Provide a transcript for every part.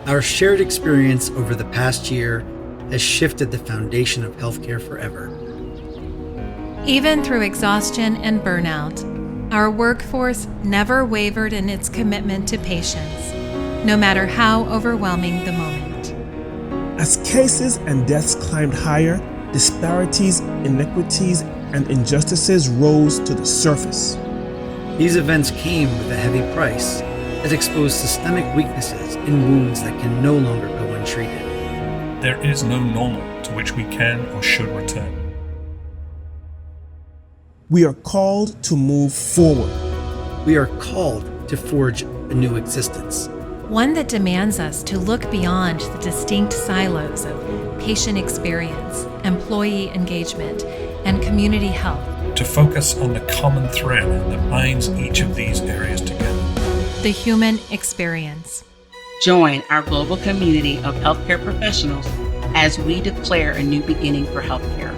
Our shared experience over the past year has shifted the foundation of healthcare forever. Even through exhaustion and burnout, our workforce never wavered in its commitment to patients, no matter how overwhelming the moment. As cases and deaths climbed higher, disparities, inequities, and injustices rose to the surface. These events came with a heavy price that exposed systemic weaknesses and wounds that can no longer go untreated. There is no normal to which we can or should return. We are called to move forward. We are called to forge a new existence. One that demands us to look beyond the distinct silos of patient experience, employee engagement, and community health. To focus on the common thread that binds each of these areas together. The human experience. Join our global community of healthcare professionals as we declare a new beginning for healthcare.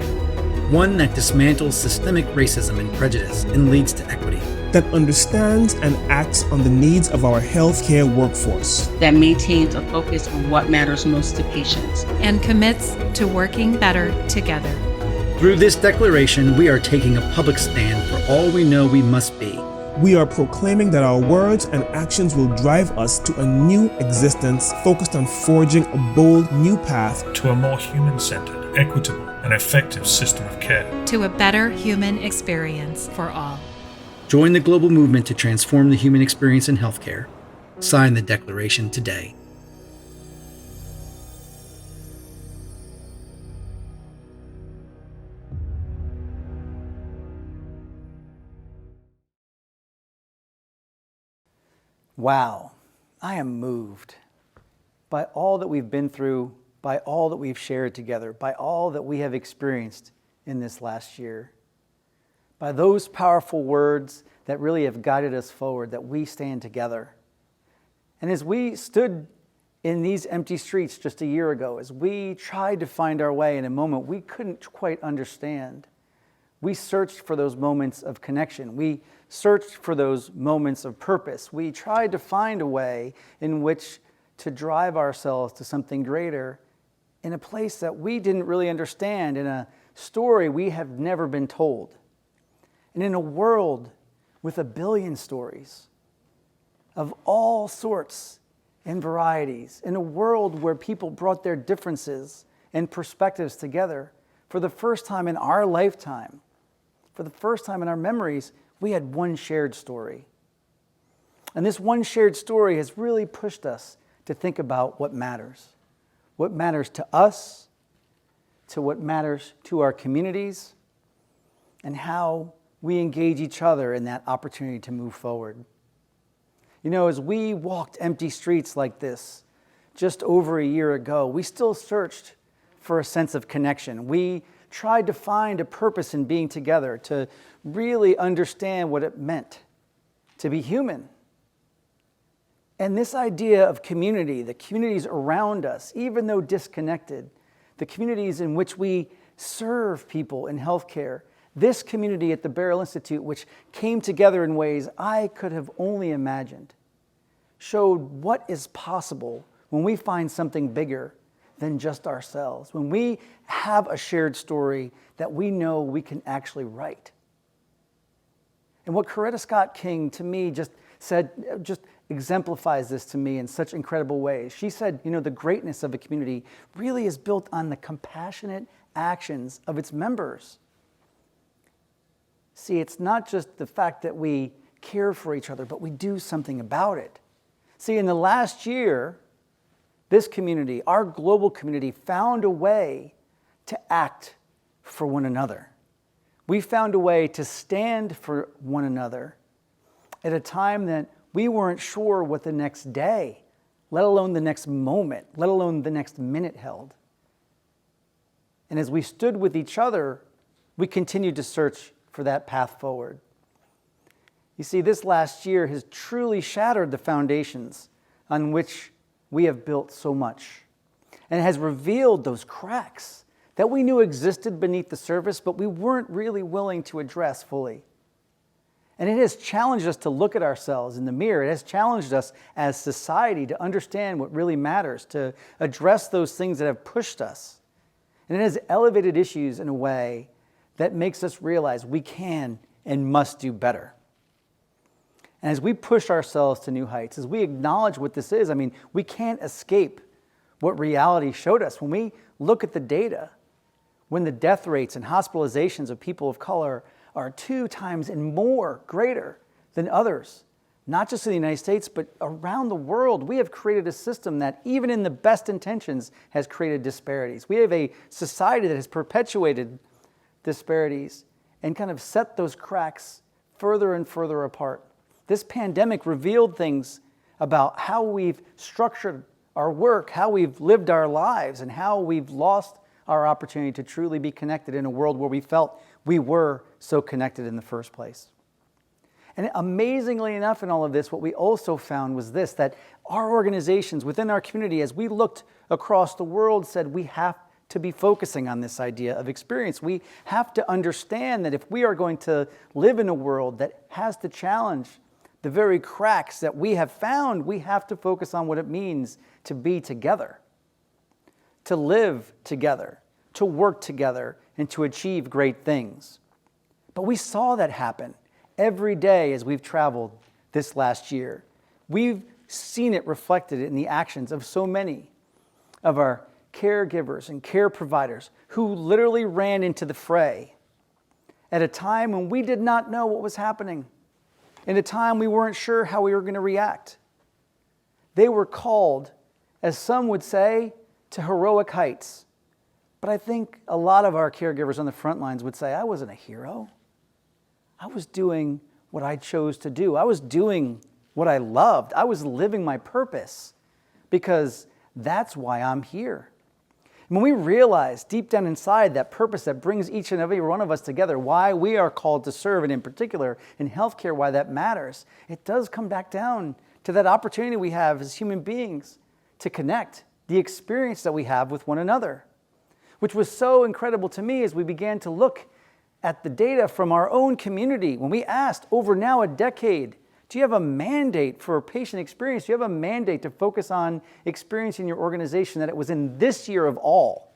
One that dismantles systemic racism and prejudice and leads to equity. That understands and acts on the needs of our healthcare workforce. That maintains a focus on what matters most to patients. And commits to working better together. Through this declaration, we are taking a public stand for all we know we must be. We are proclaiming that our words and actions will drive us to a new existence focused on forging a bold new path to a more human-centered, equitable, and effective system of care. To a better human experience for all. Join the global movement to transform the human experience in healthcare. Sign the declaration today. Wow, I am moved by all that we've been through, by all that we've shared together, by all that we have experienced in this last year, by those powerful words that really have guided us forward, that we stand together. And as we stood in these empty streets just a year ago, as we tried to find our way in a moment we couldn't quite understand, we searched for those moments of connection. We searched for those moments of purpose. We tried to find a way in which to drive ourselves to something greater in a place that we didn't really understand, in a story we have never been told. And in a world with 1 billion stories of all sorts and varieties, in a world where people brought their differences and perspectives together, for the first time in our lifetime, for the first time in our memories, we had one shared story. And this one shared story has really pushed us to think about what matters to us, to what matters to our communities, and how we engage each other in that opportunity to move forward. You know, as we walked empty streets like this just over a year ago, we still searched for a sense of connection. We tried to find a purpose in being together, to really understand what it meant to be human. And this idea of community, the communities around us, even though disconnected, the communities in which we serve people in healthcare, this community at the Beryl Institute, which came together in ways I could have only imagined, showed what is possible when we find something bigger than just ourselves, when we have a shared story that we know we can actually write. And what Coretta Scott King, to me, just exemplifies this to me in such incredible ways. She said, you know, the greatness of a community really is built on the compassionate actions of its members. See, it's not just the fact that we care for each other, but we do something about it. See, in the last year, this community, our global community, found a way to act for one another. We found a way to stand for one another at a time that we weren't sure what the next day, let alone the next moment, let alone the next minute held. And as we stood with each other, we continued to search for that path forward. You see, this last year has truly shattered the foundations on which we have built so much, and has revealed those cracks that we knew existed beneath the surface, but we weren't really willing to address fully. And it has challenged us to look at ourselves in the mirror. It has challenged us as society to understand what really matters, to address those things that have pushed us. And it has elevated issues in a way that makes us realize we can and must do better. And as we push ourselves to new heights, as we acknowledge what this is, we can't escape what reality showed us. When we look at the data, when the death rates and hospitalizations of people of color are 2 times and more greater than others, not just in the United States, but around the world, we have created a system that even in the best intentions has created disparities. We have a society that has perpetuated disparities and kind of set those cracks further and further apart. This pandemic revealed things about how we've structured our work, how we've lived our lives, and how we've lost our opportunity to truly be connected in a world where we felt we were so connected in the first place. And amazingly enough in all of this, what we also found was this, that our organizations within our community, as we looked across the world, said we have to be focusing on this idea of experience. We have to understand that if we are going to live in a world that has to challenge the very cracks that we have found, we have to focus on what it means to be together, to live together, to work together, and to achieve great things. But we saw that happen every day as we've traveled this last year. We've seen it reflected in the actions of so many of our caregivers and care providers who literally ran into the fray at a time when we did not know what was happening, in a time we weren't sure how we were going to react. They were called, as some would say, to heroic heights. But I think a lot of our caregivers on the front lines would say, I wasn't a hero. I was doing what I chose to do. I was doing what I loved. I was living my purpose because that's why I'm here. And when we realize deep down inside that purpose that brings each and every one of us together, why we are called to serve, and in particular in healthcare, why that matters, it does come back down to that opportunity we have as human beings to connect, the experience that we have with one another, which was so incredible to me as we began to look at the data from our own community. When we asked over now a decade, do you have a mandate for patient experience? Do you have a mandate to focus on experience in your organization? That it was in this year of all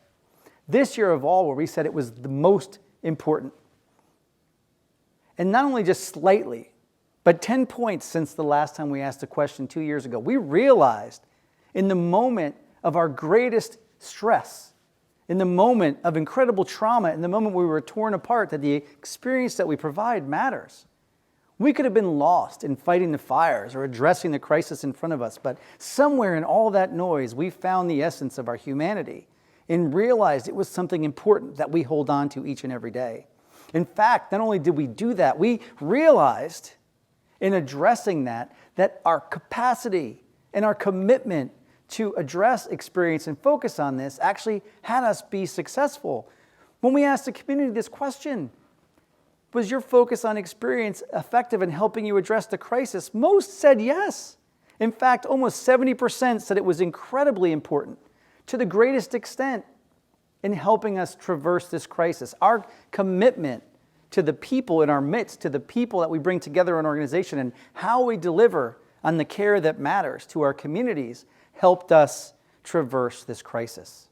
where we said it was the most important. And not only just slightly, but 10 points since the last time we asked the question 2 years ago. We realized in the moment of our greatest stress, in the moment of incredible trauma, in the moment we were torn apart, that the experience that we provide matters. We could have been lost in fighting the fires or addressing the crisis in front of us, but somewhere in all that noise, we found the essence of our humanity and realized it was something important that we hold on to each and every day. In fact, not only did we do that, we realized in addressing that our capacity and our commitment to address experience and focus on this actually had us be successful. When we asked the community this question, was your focus on experience effective in helping you address the crisis? Most said yes. In fact, almost 70% said it was incredibly important, to the greatest extent, in helping us traverse this crisis. Our commitment to the people in our midst, to the people that we bring together in an organization, and how we deliver on the care that matters to our communities helped us traverse this crisis.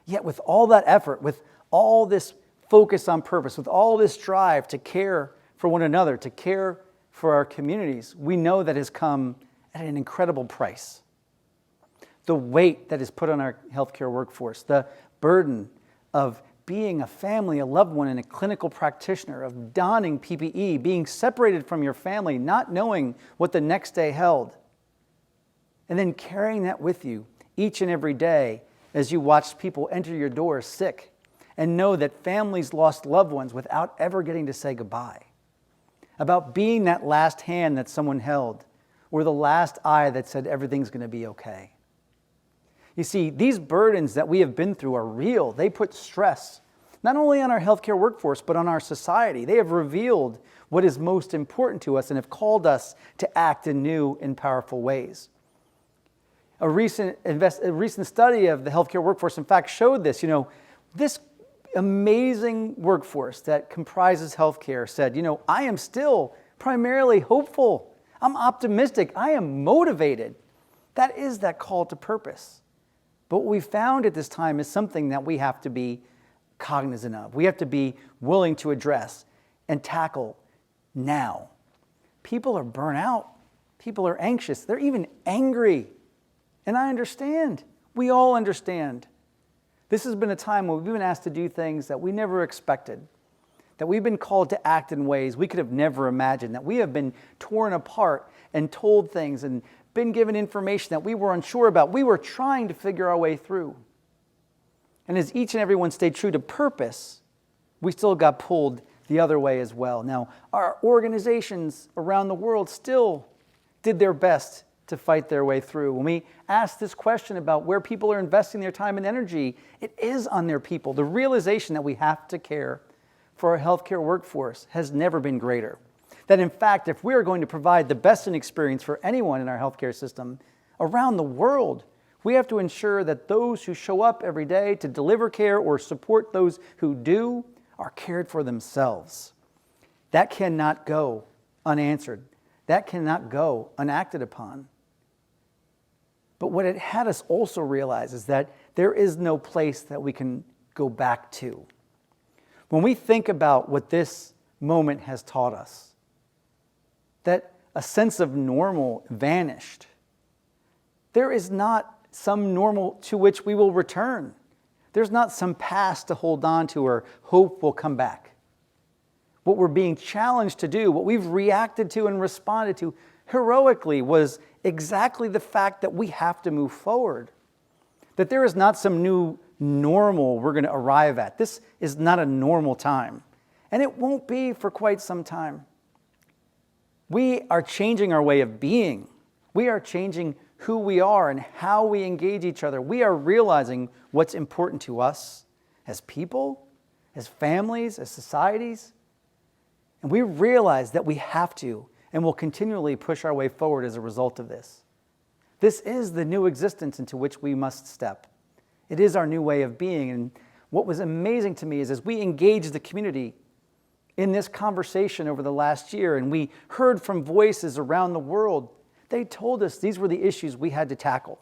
Yet with all that effort, with all this focus on purpose, with all this drive to care for one another, to care for our communities, we know that has come at an incredible price. The weight that is put on our healthcare workforce, the burden of being a family, a loved one, and a clinical practitioner, of donning PPE, being separated from your family, not knowing what the next day held, and then carrying that with you each and every day as you watch people enter your door sick, and know that families lost loved ones without ever getting to say goodbye. About being that last hand that someone held, or the last eye that said everything's going to be okay. You see, these burdens that we have been through are real. They put stress not only on our healthcare workforce, but on our society. They have revealed what is most important to us and have called us to act in new and powerful ways. A recent study of the healthcare workforce, in fact, showed this. This amazing workforce that comprises healthcare said, I am still primarily hopeful. I'm optimistic. I am motivated. That is that call to purpose. But what we found at this time is something that we have to be cognizant of. We have to be willing to address and tackle now. People are burnt out. People are anxious. They're even angry. And I understand. We all understand. This has been a time where we've been asked to do things that we never expected, that we've been called to act in ways we could have never imagined, that we have been torn apart and told things and been given information that we were unsure about. We were trying to figure our way through. And as each and every one stayed true to purpose, we still got pulled the other way as well. Now, our organizations around the world still did their best to fight their way through. When we ask this question about where people are investing their time and energy, it is on their people. The realization that we have to care for our healthcare workforce has never been greater. That in fact, if we are going to provide the best in experience for anyone in our healthcare system around the world, we have to ensure that those who show up every day to deliver care or support those who do are cared for themselves. That cannot go unanswered. That cannot go unacted upon. But what it had us also realize is that there is no place that we can go back to. When we think about what this moment has taught us, that a sense of normal vanished. There is not some normal to which we will return. There's not some past to hold on to or hope will come back. What we're being challenged to do, what we've reacted to and responded to heroically was exactly the fact that we have to move forward. That there is not some new normal we're going to arrive at. This is not a normal time. And it won't be for quite some time. We are changing our way of being. We are changing who we are and how we engage each other. We are realizing what's important to us as people, as families, as societies. And we realize that we have to and will continually push our way forward as a result of this. This is the new existence into which we must step. It is our new way of being. And what was amazing to me is as we engaged the community in this conversation over the last year and we heard from voices around the world, they told us these were the issues we had to tackle.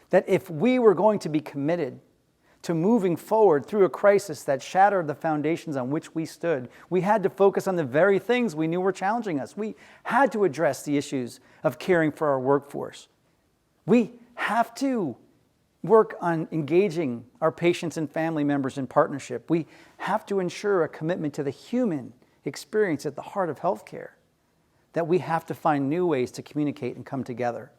That if we were going to be committed to moving forward through a crisis that shattered the foundations on which we stood, we had to focus on the very things we knew were challenging us. We had to address the issues of caring for our workforce. We have to work on engaging our patients and family members in partnership. We have to ensure a commitment to the human experience at the heart of healthcare. That we have to find new ways to communicate and come together.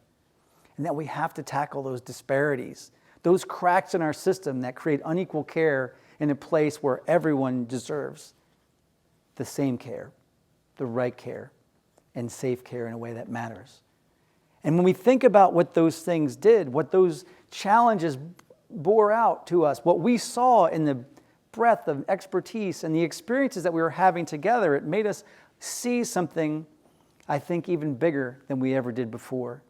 And that we have to tackle those disparities, those cracks in our system that create unequal care in a place where everyone deserves the same care, the right care, and safe care in a way that matters. And when we think about what those things did, what those challenges bore out to us, what we saw in the breadth of expertise and the experiences that we were having together, it made us see something, I think, even bigger than we ever did before.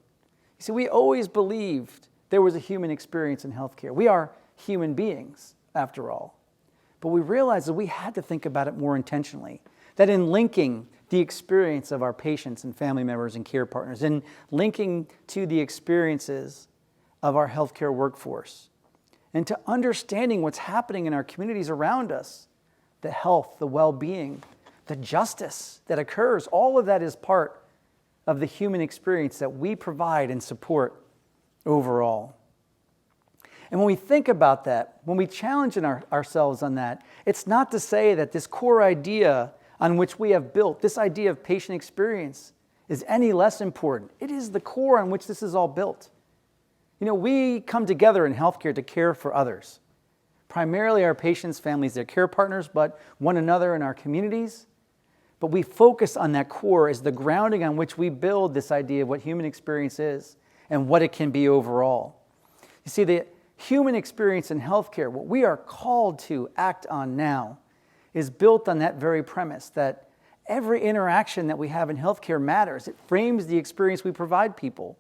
You see, we always believed there was a human experience in healthcare. We are human beings, after all. But we realized that we had to think about it more intentionally, that in linking the experience of our patients and family members and care partners, in linking to the experiences of our healthcare workforce, and to understanding what's happening in our communities around us, the health, the well-being, the justice that occurs, all of that is part of the human experience that we provide and support overall. And when we think about that, when we challenge ourselves on that, it's not to say that this core idea on which we have built, this idea of patient experience, is any less important. It is the core on which this is all built. You know, we come together in healthcare to care for others, primarily our patients, families, their care partners, but one another in our communities. But we focus on that core as the grounding on which we build this idea of what human experience is and what it can be overall. You see, the human experience in healthcare, what we are called to act on now, is built on that very premise that every interaction that we have in healthcare matters. It frames the experience we provide people.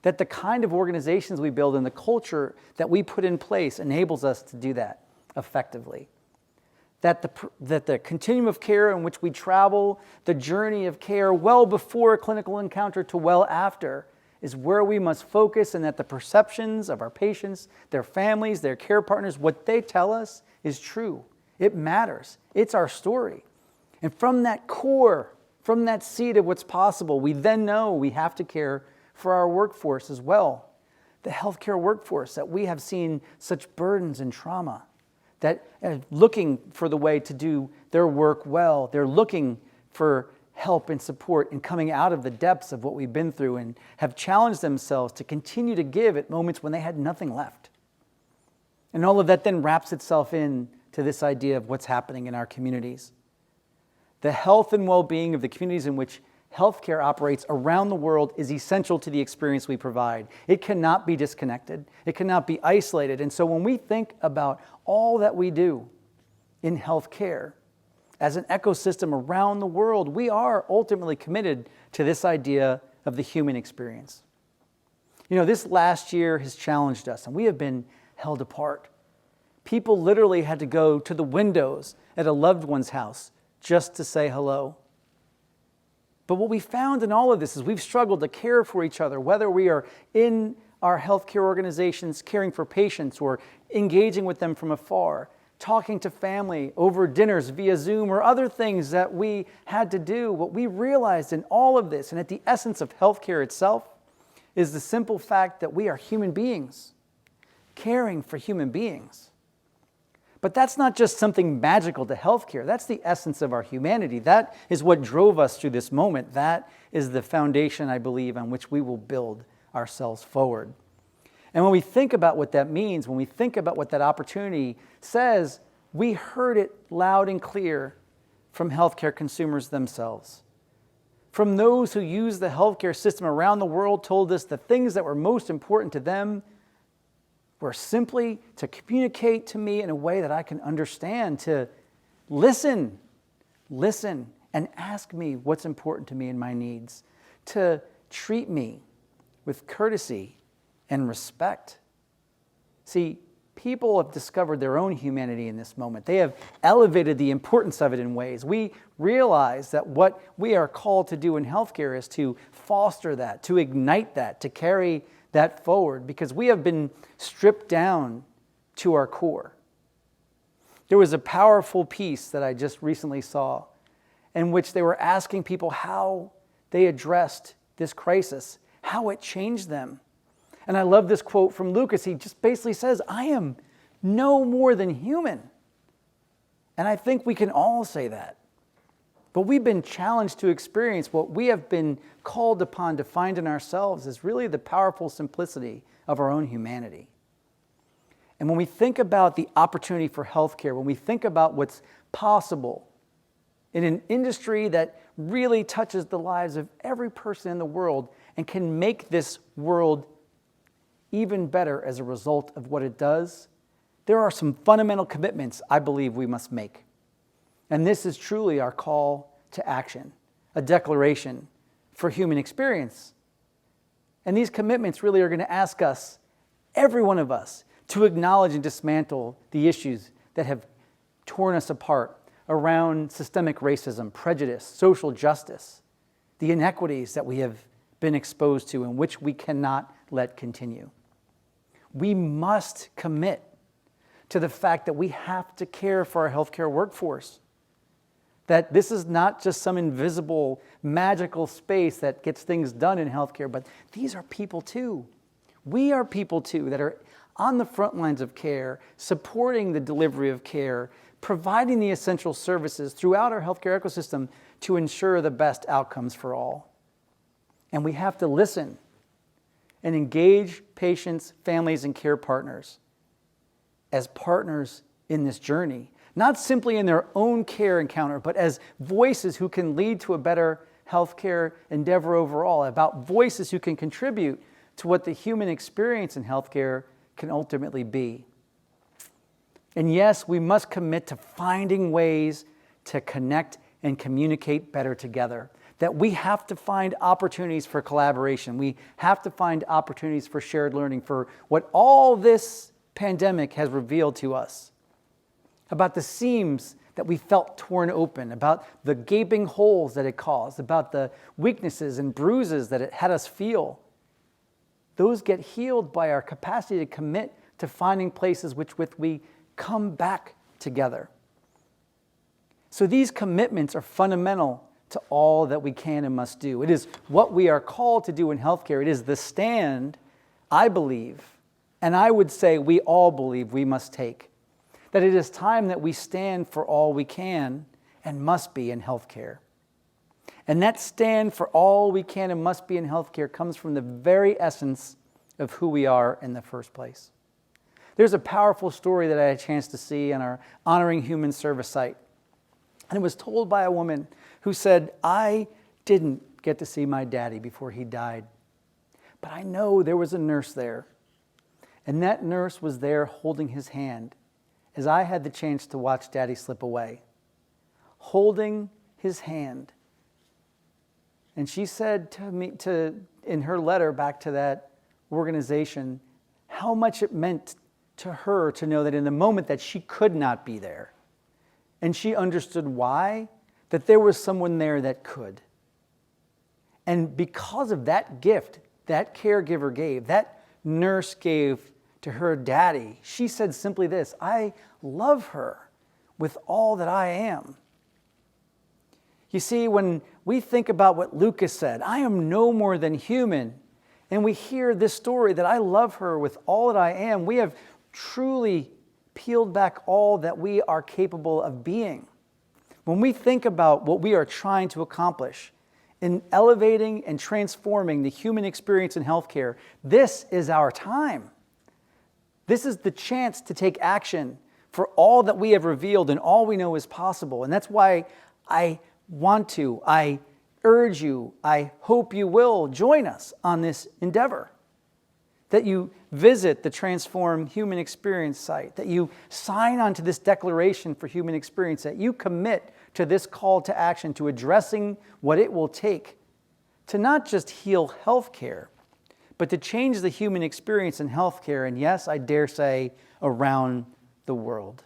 That the kind of organizations we build and the culture that we put in place enables us to do that effectively. that the continuum of care in which we travel, the journey of care well before a clinical encounter to well after, is where we must focus, and that the perceptions of our patients, their families, their care partners, what they tell us is true. It matters. It's our story. And from that core, from that seed of what's possible, we then know we have to care for our workforce as well. The healthcare workforce, that we have seen such burdens and trauma, that are looking for the way to do their work well. They're looking for help and support in coming out of the depths of what we've been through, and have challenged themselves to continue to give at moments when they had nothing left. And all of that then wraps itself in to this idea of what's happening in our communities. The health and well-being of the communities in which healthcare operates around the world is essential to the experience we provide. It cannot be disconnected. It cannot be isolated. And so when we think about all that we do in healthcare as an ecosystem around the world, we are ultimately committed to this idea of the human experience. You know, this last year has challenged us, and we have been held apart. People literally had to go to the windows at a loved one's house just to say hello. But what we found in all of this is we've struggled to care for each other, whether we are in our healthcare organizations caring for patients or engaging with them from afar, talking to family over dinners via Zoom or other things that we had to do. What we realized in all of this, and at the essence of healthcare itself, is the simple fact that we are human beings, caring for human beings. But that's not just something magical to healthcare. That's the essence of our humanity. That is what drove us through this moment. That is the foundation, I believe, on which we will build ourselves forward. And when we think about what that means, when we think about what that opportunity says, we heard it loud and clear from healthcare consumers themselves. From those who use the healthcare system around the world told us the things that were most important to them were simply to communicate to me in a way that I can understand, to listen, and ask me what's important to me and my needs, to treat me with courtesy and respect. See, people have discovered their own humanity in this moment. They have elevated the importance of it in ways. We realize that what we are called to do in healthcare is to foster that, to ignite that, to carry that forward, because we have been stripped down to our core. There was a powerful piece that I just recently saw in which they were asking people how they addressed this crisis, how it changed them. And I love this quote from Lucas. He just basically says, I am no more than human. And I think we can all say that. But we've been challenged to experience what we have been called upon to find in ourselves is really the powerful simplicity of our own humanity. And when we think about the opportunity for healthcare, when we think about what's possible in an industry that really touches the lives of every person in the world and can make this world even better as a result of what it does, there are some fundamental commitments I believe we must make. And this is truly our call to action, a declaration for human experience. And these commitments really are going to ask us, every one of us, to acknowledge and dismantle the issues that have torn us apart around systemic racism, prejudice, social justice, the inequities that we have been exposed to and which we cannot let continue. We must commit to the fact that we have to care for our healthcare workforce. That this is not just some invisible, magical space that gets things done in healthcare, but these are people too. We are people too that are on the front lines of care, supporting the delivery of care, providing the essential services throughout our healthcare ecosystem to ensure the best outcomes for all. And we have to listen and engage patients, families, and care partners as partners in this journey, not simply in their own care encounter, but as voices who can lead to a better healthcare endeavor overall, about voices who can contribute to what the human experience in healthcare can ultimately be. And yes, we must commit to finding ways to connect and communicate better together. That we have to find opportunities for collaboration. We have to find opportunities for shared learning, for what all this pandemic has revealed to us about the seams that we felt torn open, about the gaping holes that it caused, about the weaknesses and bruises that it had us feel. Those get healed by our capacity to commit to finding places with we come back together. So these commitments are fundamental to all that we can and must do. It is what we are called to do in healthcare. It is the stand, I believe, and I would say we all believe we must take. That it is time that we stand for all we can and must be in healthcare. And that stand for all we can and must be in healthcare comes from the very essence of who we are in the first place. There's a powerful story that I had a chance to see on our Honoring Human Service site. And it was told by a woman who said, I didn't get to see my daddy before he died, but I know there was a nurse there. And that nurse was there holding his hand as I had the chance to watch Daddy slip away, holding his hand. And she said to me, in her letter back to that organization, how much it meant to her to know that in the moment that she could not be there, and she understood why, that there was someone there that could. And because of that gift that caregiver gave, that nurse gave to her daddy, she said simply this, I love her with all that I am. You see, when we think about what Lucas said, I am no more than human, and we hear this story that I love her with all that I am, we have truly peeled back all that we are capable of being. When we think about what we are trying to accomplish in elevating and transforming the human experience in healthcare, this is our time. This is the chance to take action for all that we have revealed and all we know is possible. And that's why I urge you, I hope you will join us on this endeavor. That you visit the Transform Human Experience site, that you sign on to this declaration for human experience, that you commit to this call to action, to addressing what it will take to not just heal healthcare, but to change the human experience in healthcare, and yes, I dare say, around the world.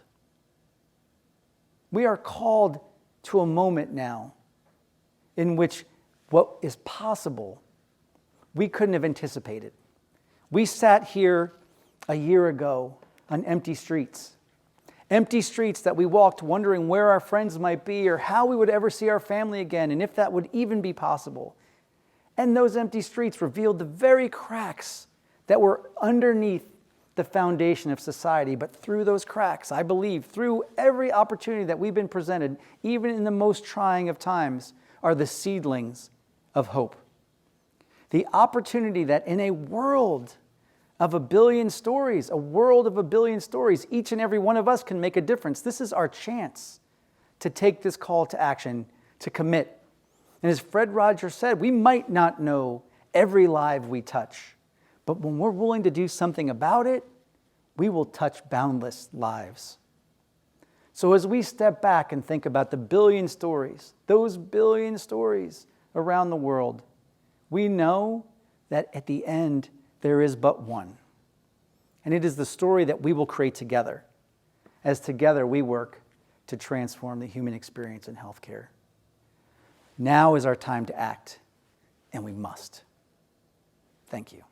We are called to a moment now in which what is possible, we couldn't have anticipated. We sat here a year ago on empty streets that we walked wondering where our friends might be or how we would ever see our family again and if that would even be possible. And those empty streets revealed the very cracks that were underneath the foundation of society. But through those cracks, I believe, through every opportunity that we've been presented, even in the most trying of times, are the seedlings of hope. The opportunity that in a world of a billion stories, each and every one of us can make a difference. This is our chance to take this call to action, to commit. And as Fred Rogers said, we might not know every life we touch, but when we're willing to do something about it, we will touch boundless lives. So as we step back and think about the billion stories, those billion stories around the world, we know that at the end, there is but one. And it is the story that we will create together, as together we work to transform the human experience in healthcare. Now is our time to act, and we must. Thank you.